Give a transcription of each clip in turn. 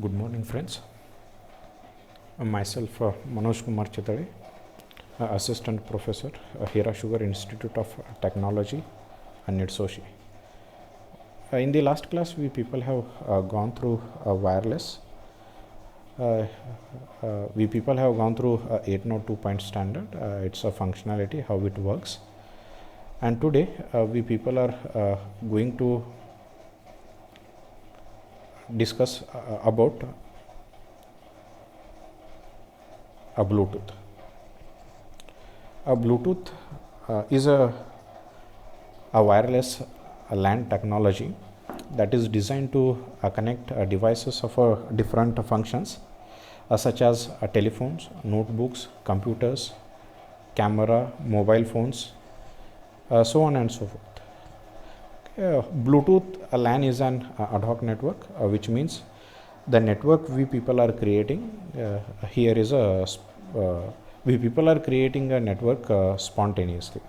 Good morning, friends. Myself, Manoj Kumar Chitale, Assistant Professor, Hira Sugar Institute of Technology, Nidsoshi. In the last class, we people have gone through wireless. We people have gone through 802.0 standard, its a functionality, how it works. And today, we people are going to discuss about a Bluetooth. A Bluetooth is a wireless LAN technology that is designed to connect devices of different functions such as telephones, notebooks, computers, camera, mobile phones, so on and so forth. Bluetooth LAN is an ad hoc network, which means the network we people are creating here is we people are creating a network spontaneously.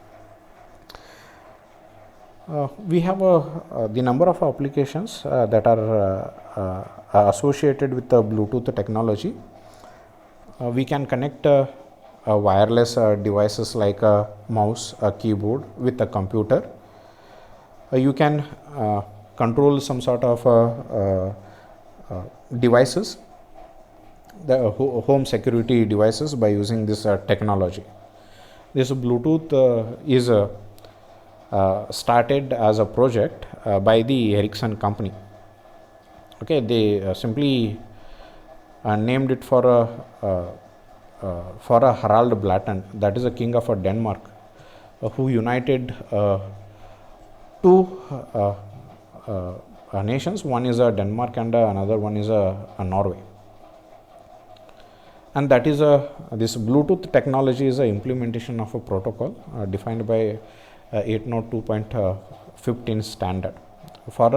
We have the number of applications that are associated with the Bluetooth technology. We can connect wireless devices like a mouse, a keyboard with a computer. You can control some sort of devices, the home security devices, by using this technology. This Bluetooth is started as a project by the Ericsson company. Okay, they simply named it for a Harald Blatten, that is a king of Denmark, who united two nations. One is Denmark and another one is Norway. And that is this Bluetooth technology is a implementation of a protocol defined by 802.15 standard for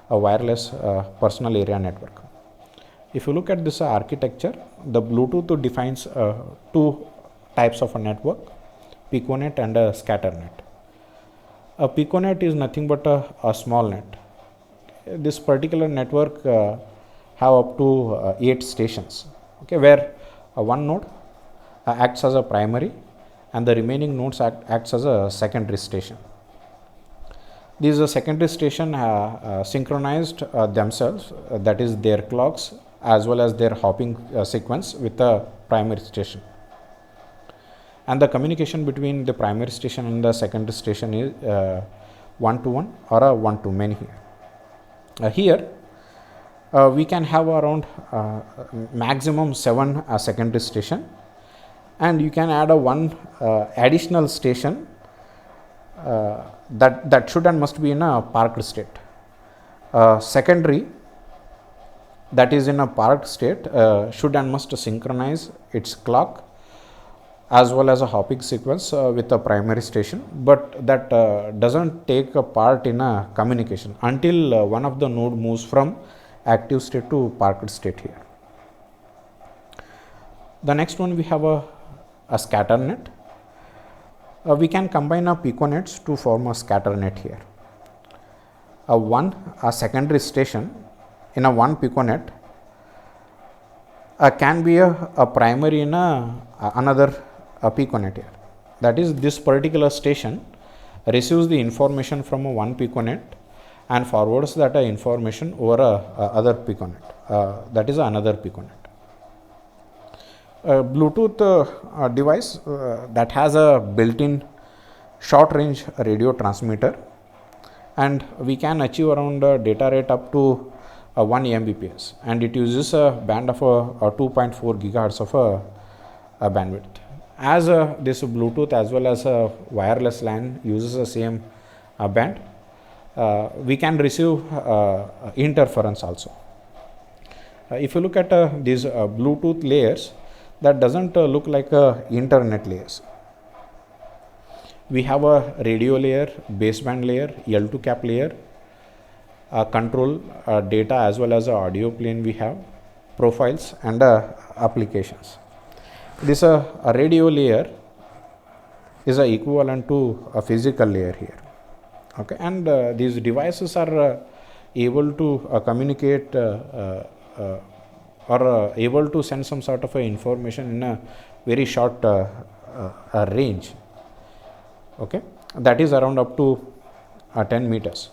a wireless personal area network. If you look at this architecture, the Bluetooth defines two types of a network, Piconet and a scatternet. A Piconet is nothing but a small net. This particular network have up to 8 stations, okay, where one node acts as a primary and the remaining nodes acts as a secondary station. These secondary station synchronized themselves, that is their clocks as well as their hopping sequence with the primary station. And the communication between the primary station and the secondary station is one-to-one or a one-to-many here. Here we can have around maximum 7 secondary station, and you can add a one additional station that should and must be in a parked state. Secondary that is in a parked state should and must synchronize its clock as well as a hopping sequence with a primary station, but that doesn't take a part in a communication until one of the node moves from active state to parked state here. The next one, we have a scatter net. We can combine a piconets to form a scatter net here. A secondary station in a one piconet can be a primary in another piconet here. That is, this particular station receives the information from a one piconet and forwards that information over other piconet, that is another piconet. Bluetooth device that has a built-in short range radio transmitter, and we can achieve around data rate up to 1 Mbps, and it uses a band of 2.4 gigahertz of a bandwidth. As this Bluetooth as well as wireless LAN uses the same band, we can receive interference also. If you look at these Bluetooth layers, that doesn't look like internet layers. We have a radio layer, baseband layer, L2 cap layer, control data as well as audio plane we have, profiles and applications. This a radio layer is equivalent to a physical layer here. Okay, and these devices are able to communicate or able to send some sort of information in a very short range. Okay, that is around up to 10 meters.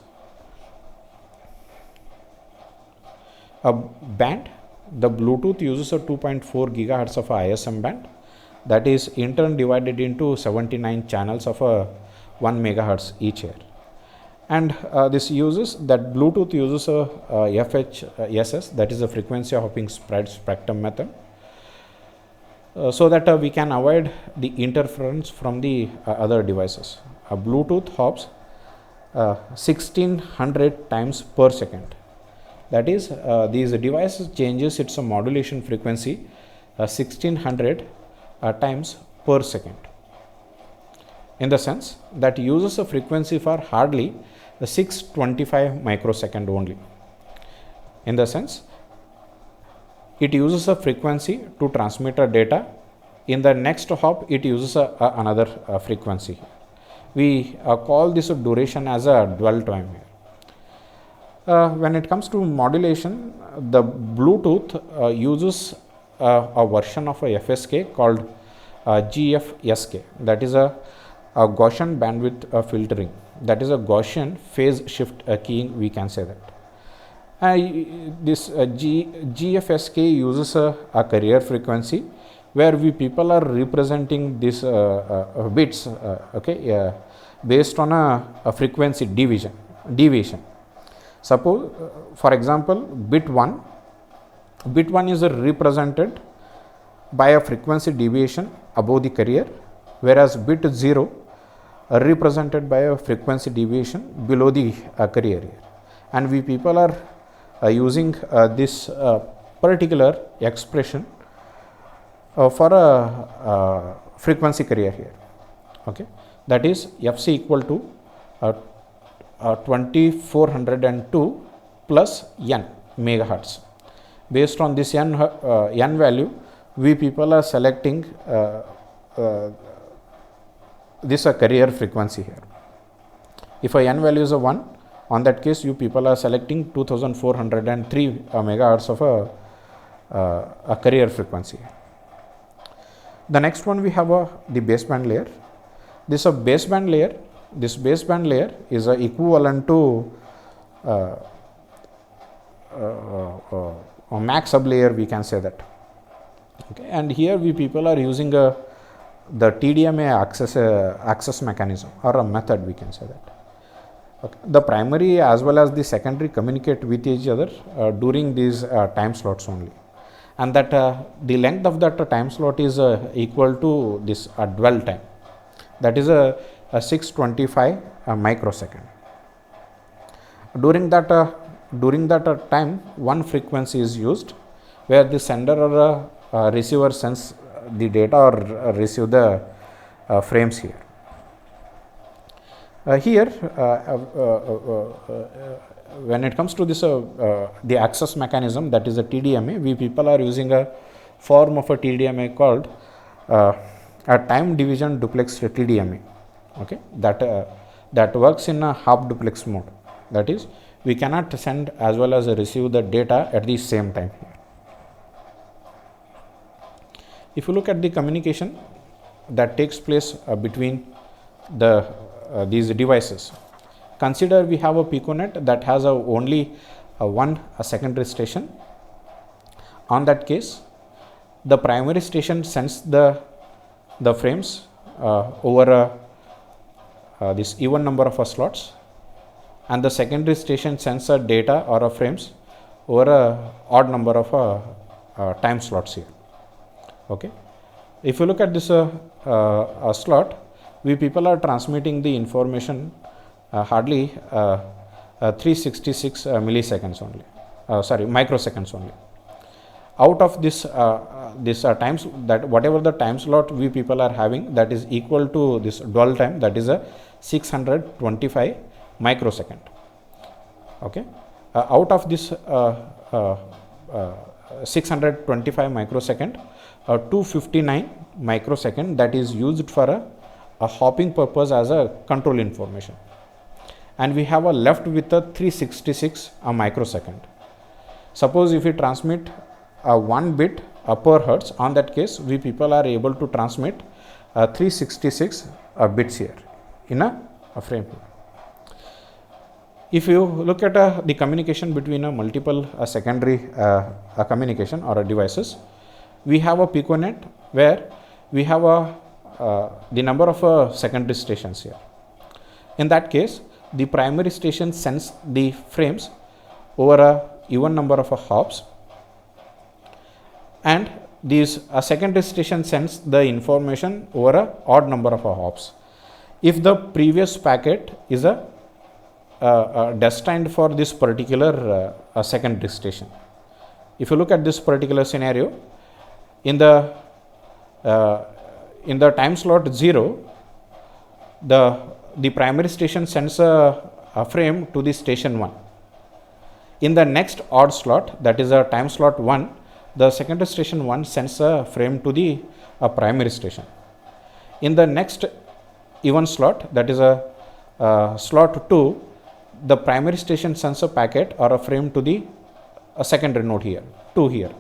A band, the Bluetooth uses a 2.4 gigahertz of a ISM band, that is in turn divided into 79 channels of a 1 megahertz each here. And this uses that Bluetooth uses a FHSS, that is a frequency hopping spread spectrum method, so that we can avoid the interference from the other devices. Bluetooth hops 1600 times per second. That is, these devices changes its modulation frequency 1600 times per second, in the sense that uses a frequency for hardly 625 microsecond only. In the sense, it uses a frequency to transmit a data. In the next hop, it uses another frequency. We call this duration as a dwell time here. When it comes to modulation, the Bluetooth uses a version of a FSK called GFSK, that is a Gaussian bandwidth filtering, that is a Gaussian phase shift keying, we can say that. This GFSK uses a carrier frequency where we people are representing these bits based on a frequency deviation. Suppose, for example, bit 1 is represented by a frequency deviation above the carrier, whereas bit 0 are represented by a frequency deviation below the carrier here. And we people are using this particular expression for a frequency carrier here. Okay, that is FC equal to 2402 plus n megahertz. Based on this n value, we people are selecting this carrier frequency here. If a n value is a 1, on that case you people are selecting 2403 megahertz of a carrier frequency. The next one we have the baseband layer. This baseband layer is equivalent to a MAC sublayer, we can say that. Okay, and here we people are using the TDMA access mechanism or a method, we can say that. Okay. The primary as well as the secondary communicate with each other during these time slots only, and that the length of that time slot is equal to this dwell time, that is a 625 microsecond. During that time, one frequency is used where the sender or receiver sends the data or receive the frames here. When it comes to this the access mechanism, that is a TDMA, we people are using a form of a TDMA called a time division duplex TDMA. Okay, that works in a half duplex mode, that is, we cannot send as well as receive the data at the same time here. If you look at the communication that takes place between these devices, consider we have a Piconet that has only one secondary station. On that case, the primary station sends the frames over this even number of slots, and the secondary station sends a data or a frames over a odd number of time slots here. Okay, if you look at this slot, we people are transmitting the information hardly 366 milliseconds only, microseconds only. Out of this times, that whatever the time slot we people are having, that is equal to this dwell time, that is a 625 microsecond. Okay, out of this 625 microsecond, 259 microsecond that is used for a hopping purpose as a control information, and we have left with a 366 microsecond. Suppose if we transmit 1 bit per hertz, on that case we people are able to transmit 366 bits here in a frame. If you look at the communication between a multiple secondary communication or devices, we have a piconet where we have the number of secondary stations here. In that case, the primary station sends the frames over a even number of hops, and these secondary station sends the information over a odd number of hops. If the previous packet is destined for this particular secondary station, if you look at this particular scenario, in the time slot 0, the primary station sends a frame to the station 1. In the next odd slot, that is a time slot 1, the secondary station 1 sends a frame to the primary station. In the next even slot, that is a slot 2, the primary station sends a packet or a frame to the secondary node here, 2 here.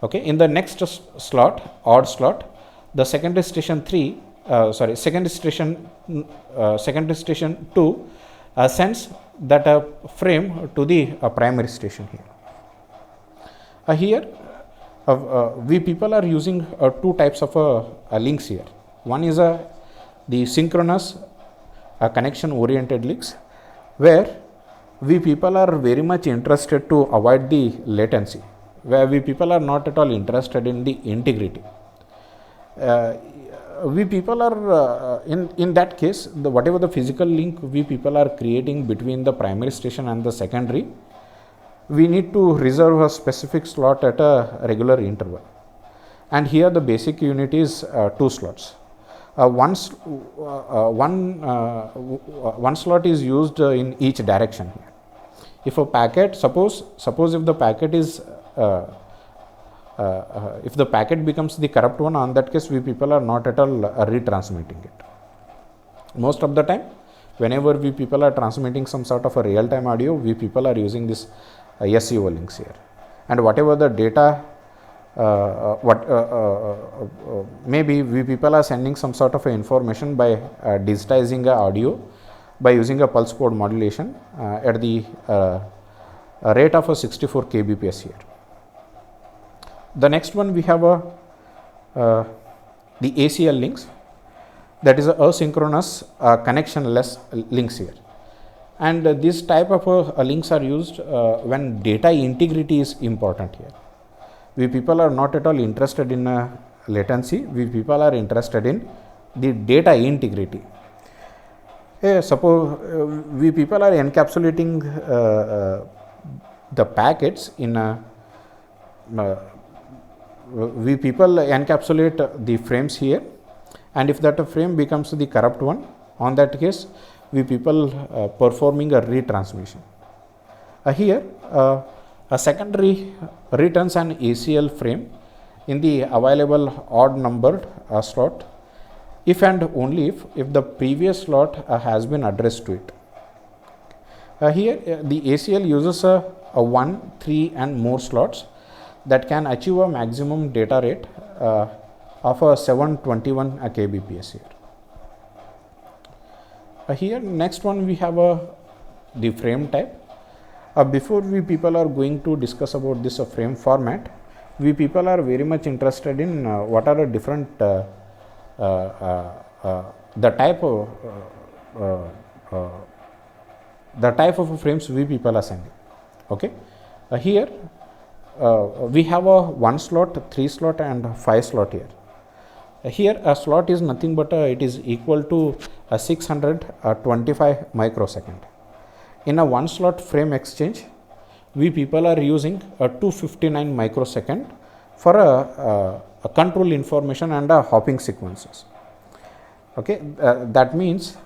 Okay. In the next slot, odd slot, the secondary station 2 sends that frame to the primary station here. Here we people are using 2 types of links here. One is the synchronous connection oriented links, where we people are very much interested to avoid the latency, where we people are not at all interested in the integrity. We people are in that case, whatever the physical link we people are creating between the primary station and the secondary, we need to reserve a specific slot at a regular interval, and here the basic unit is 2 slots. One slot is used in each direction here. If a packet, suppose if the packet is if the packet becomes the corrupt one, on that case we people are not at all retransmitting it. Most of the time, whenever we people are transmitting some sort of a real-time audio, we people are using this SCO links here, and whatever the data maybe we people are sending some sort of information by digitizing a audio by using a pulse code modulation at the rate of 64 kbps here. The next one we have the ACL links, that is asynchronous connectionless links here, and this type of links are used when data integrity is important here. We people are not at all interested in latency, we people are interested in the data integrity. Suppose we people are encapsulating the packets in we people encapsulate the frames here, and if that frame becomes the corrupt one, on that case we people performing a retransmission. Here a secondary returns an ACL frame in the available odd numbered slot if and only if the previous slot has been addressed to it. Here the ACL uses a 1, 3 and more slots that can achieve a maximum data rate of 721 kbps here. Here next one we have the frame type. Before we people are going to discuss about this frame format, we people are very much interested in what are the different the type of frames we people are sending. Okay, here we have a 1 slot, 3 slot and 5 slot here. Here a slot is nothing but it is equal to 625 microsecond. In a 1 slot frame exchange, we people are using a 259 microsecond for a control information and hopping sequences. Okay, that means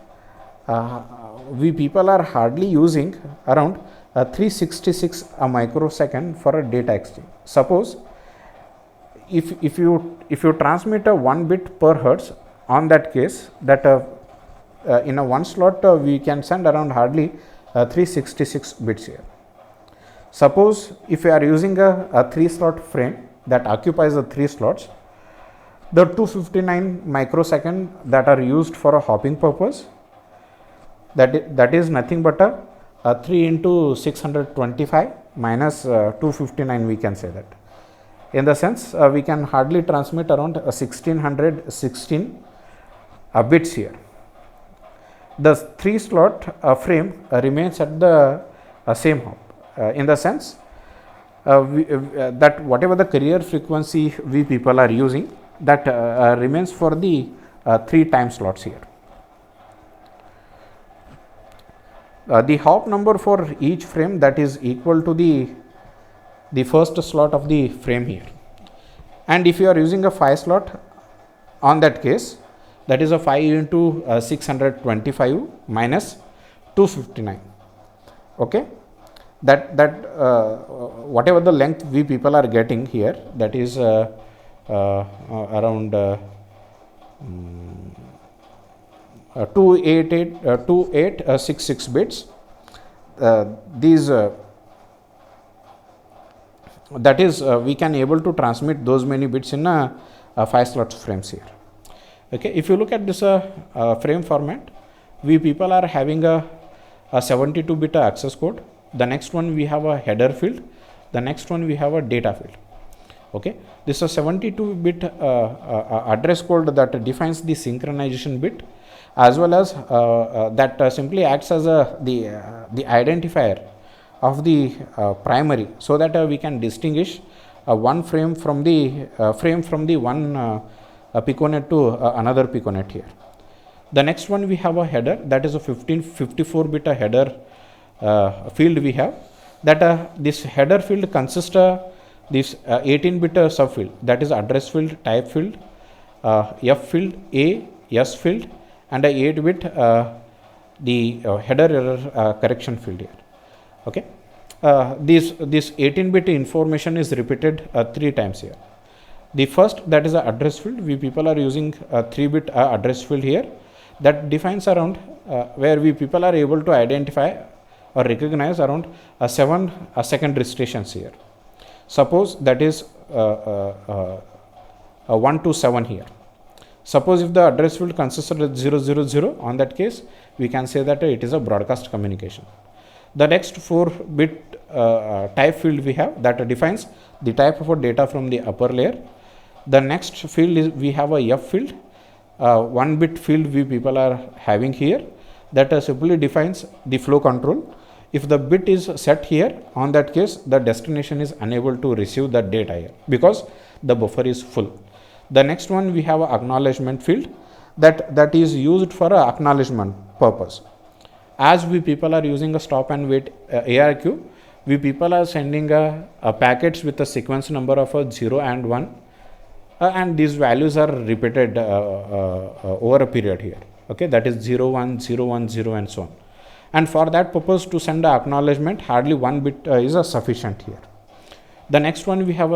we people are hardly using around 366 microsecond for a data exchange. Suppose if you transmit a 1 bit per hertz, on that case that in a 1 slot we can send around hardly 366 bits here. Suppose if you are using a 3 slot frame that occupies the 3 slots, the 259 microsecond that are used for a hopping purpose, that is nothing but a 3 into 625 minus 259, we can say that. In the sense, we can hardly transmit around 1616 bits here. The 3 slot frame remains at the same hop. In the sense that whatever the carrier frequency we people are using, that remains for the 3 time slots here. The hop number for each frame, that is equal to the first slot of the frame here. And if you are using a 5 slot, on that case, that is a 5 into 625 minus 259. Okay, that whatever the length we people are getting here, that is around 2866 bits. These that is we can able to transmit those many bits in 5 slots frames here. Okay, if you look at this frame format, we people are having a 72 bit access code. The next one we have a header field. The next one we have a data field. Okay, this is a 72 bit address code that defines the synchronization bit, as well as that simply acts as the identifier of the primary, so that we can distinguish one frame from the one piconet to another piconet here. The next one we have a header, that is a 54 bit header field we have. That this header field consists this 18 bit subfield, that is address field, type field, F field, A, S field, and a 8 bit the header error correction field here. Okay, this 18 bit information is repeated 3 times here. The first, that is the address field, we people are using a 3 bit address field here, that defines around where we people are able to identify or recognize around 7 secondary stations here. Suppose that is 1 to 7 here. Suppose if the address field consists of 000, on that case we can say that it is a broadcast communication. The next 4 bit type field we have, that defines the type of data from the upper layer. The next field is we have a F field, 1 bit field we people are having here, that simply defines the flow control. If the bit is set here, on that case the destination is unable to receive that data here because the buffer is full. The next one we have a acknowledgement field, that is used for a acknowledgement purpose. As we people are using a stop and wait ARQ, we people are sending a packets with a sequence number of 0 and 1, and these values are repeated over a period here. Okay, that is 0 1 0 1 0 and so on. And for that purpose, to send a acknowledgement, hardly 1 bit is sufficient here. The next one we have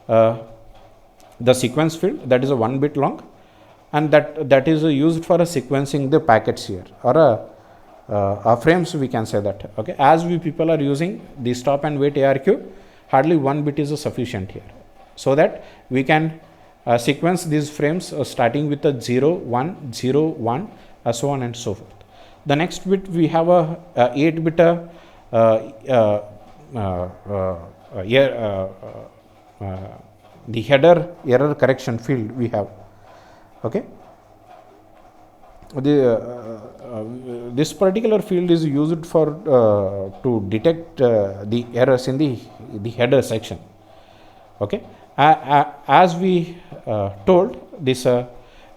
the sequence field, that is a 1 bit long, and that is used for sequencing the packets here, or frames we can say that. Okay, as we people are using the stop and wait ARQ, hardly 1 bit is sufficient here, so that we can sequence these frames starting with a 0 1 0 1 so on and so forth. The next bit we have a 8 bit the header error correction field we have. Okay, this particular field is used for to detect the errors in the header section. Okay, as we told, this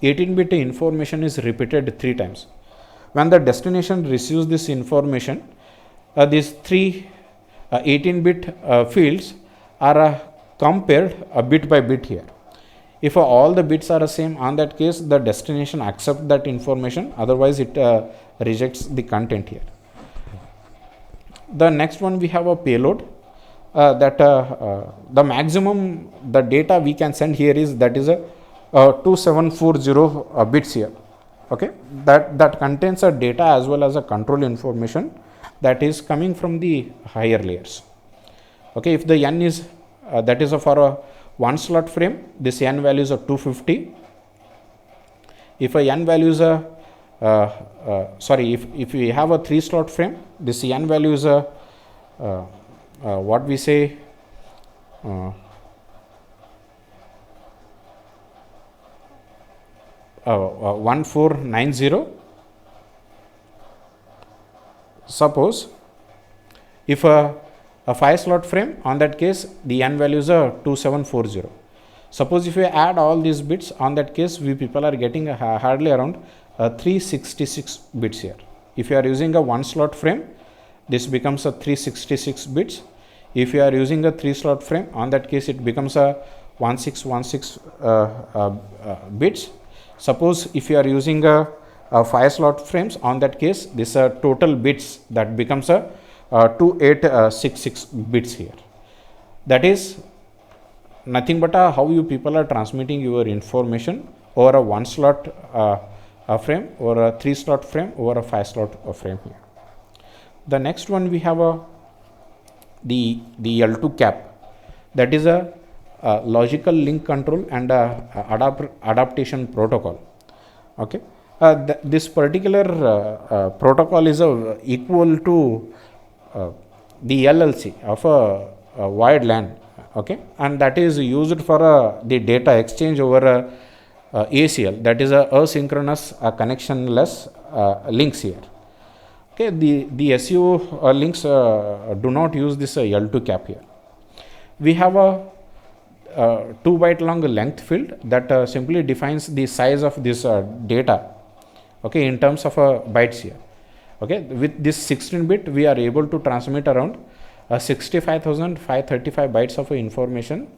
18 bit information is repeated 3 times. When the destination receives this information, these 3 18 bit fields are compared bit by bit here. If all the bits are the same, on that case the destination accepts that information, otherwise it rejects the content here. The next one we have a payload, that the maximum the data we can send here is, that is a 2740 bits here. Okay, that contains a data as well as a control information that is coming from the higher layers. Okay, if the n is that is for a 1 slot frame, this n value is a 250. If a n value is a if we have a 3 slot frame, this n value is a what we say 1490. Suppose if a 5 slot frame, on that case the n value is a 2740. Suppose if we add all these bits, on that case we people are getting hardly around 366 bits here. If you are using a 1 slot frame, this becomes a 366 bits. If you are using a 3 slot frame, on that case it becomes a 1616 bits. Suppose if you are using a 5 slot frames, on that case this total bits that becomes a 2866 bits here. That is nothing but how you people are transmitting your information over a 1 slot frame, or a 3 slot frame, or a 5 slot frame here. The next one we have the L2 cap, that is a logical link control and adaptation protocol. Okay, this particular protocol is equal to the LLC of a wired LAN. Okay, and that is used for the data exchange over ACL, that is a asynchronous connectionless links here. Okay, the SU links do not use this L2 cap here. We have a 2 byte long length field that simply defines the size of this data, okay, in terms of bytes here. Okay, with this 16 bit we are able to transmit around 65,535 bytes of information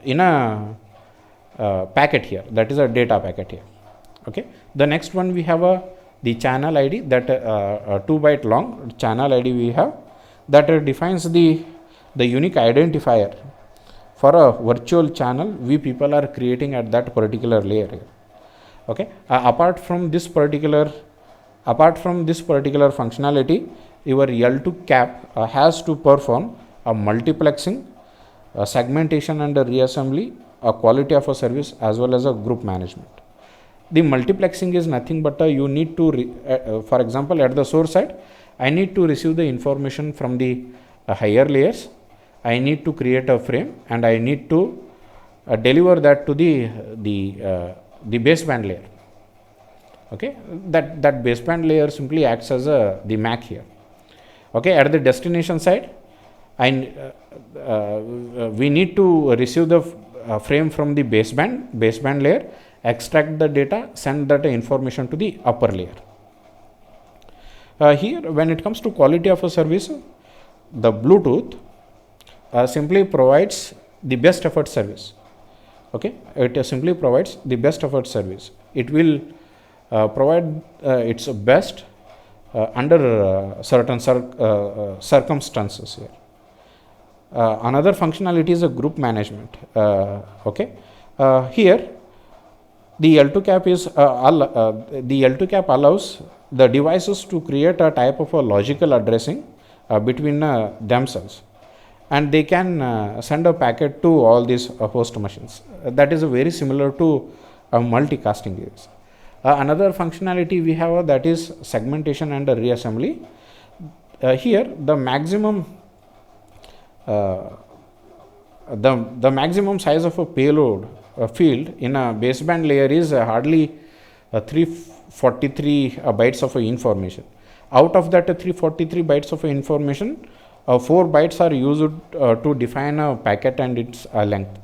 in a packet here, that is a data packet here. Okay, the next one we have the channel ID, that 2 byte long channel ID we have, that defines the unique identifier for a virtual channel we people are creating at that particular layer here. Okay, apart from this particular functionality, your L2 cap has to perform a multiplexing, segmentation and reassembly, a quality of a service, as well as a group management. The multiplexing is nothing but you need to for example, at the source side I need to receive the information from the higher layers. I need to create a frame and I need to deliver that to the baseband layer. Okay, that baseband layer simply acts as the MAC here. Okay, at the destination side, we need to receive the frame from the baseband layer, extract the data, send that information to the upper layer. Here, when it comes to quality of a service, the Bluetooth simply provides the best effort service. Okay, it simply provides the best effort service. It will provide its best under certain circumstances here. Another functionality is a group management. Okay, here the L2 cap is the L2 cap allows the devices to create a type of a logical addressing between themselves, and they can send a packet to all these host machines. That is very similar to multicasting device. Another functionality we have that is segmentation and reassembly. Here the maximum size of a payload field in a baseband layer is hardly 343 bytes of information. Out of that 343 bytes of information, 4 bytes are used to define a packet and its length.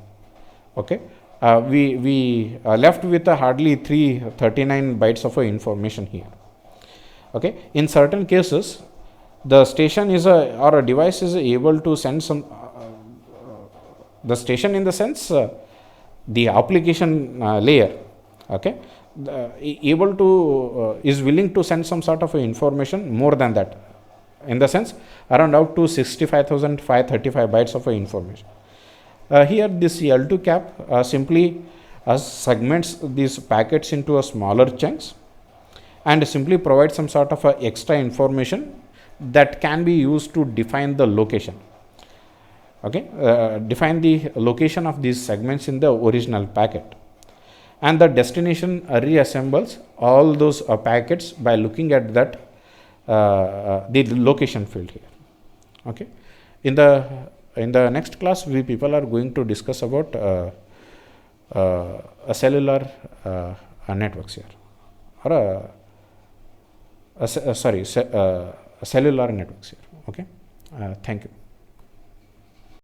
Okay, we left with hardly 339 bytes of information here. Okay, in certain cases the station is or a device is able to send some the station in the sense the application layer. Okay, able to is willing to send some sort of information more than that, in the sense around up to 65,535 bytes of information. Here this L2 cap simply segments these packets into a smaller chunks and simply provides some sort of extra information that can be used to define the location. Okay, define the location of these segments in the original packet, and the destination reassembles all those packets by looking at that the location field here. Okay, in the next class we people are going to discuss about a cellular networks here, or cellular networks here. Okay, thank you.